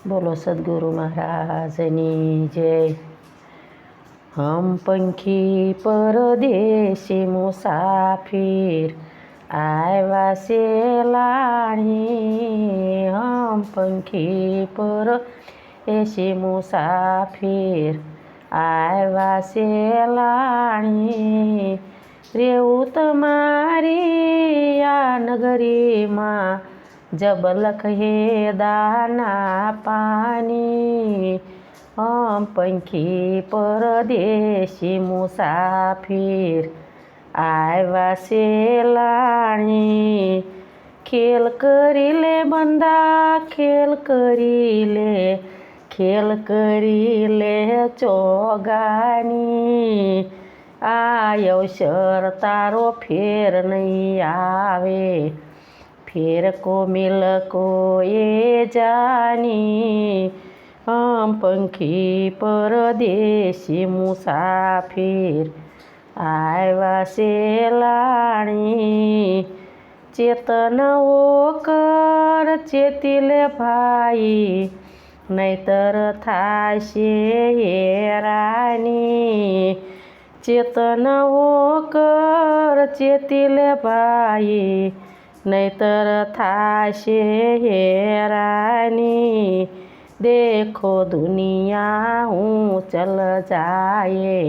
बोलो सद्गुरु महाराजनी जय। हम पंखी परदेशी मुसाफिर आया से लाणी। हम पंखी परदेशी मुसाफिर आया से लाणी। रेऊ तमारी आ नगरी माँ जब लखे दाना पानी। हम पंखी परदेशी मुसाफिर आया से लाणी। खेल करीले बंदा खेल करीले चोगानी। आयो शर तारो फेर नहीं आवे फेर को मिल को ये जानी। हम पंखी परदेशी मुसाफिर आया से लाणी। चेतन ओकर चेतिले भाई नैतर थाशे हेरानी। चेतन ओकर चेतिले भाई नैतर थाशे हेरानी। देखो दुनिया हूँ चल जाए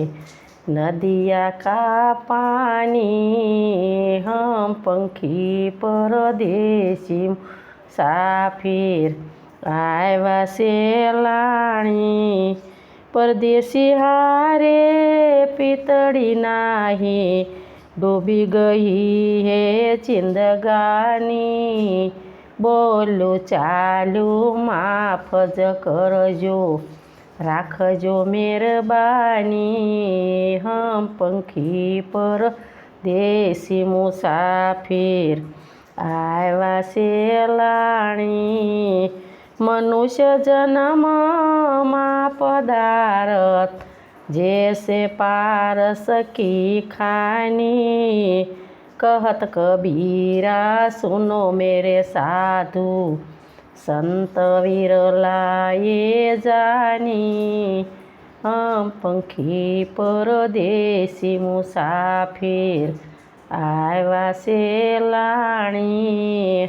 नदिया का पानी। हम पंखी परदेशी मुसाफिर आया से लाणी। परदेशी हारे पितड़ी नाही डूबी गई है जिंदगानी। बोलो चालू माफ ज करजो राखजो मेहरबानी। हम पंखी परदेशी मुसाफिर आया से लाणी। मनुष्य जन्म मा पधारत जैसे पारस की खानी। कहत कबीरा सुनो मेरे साधु संत विरला ये जानी। हम पंखी परदेशी मुसाफिर आया से लाणी।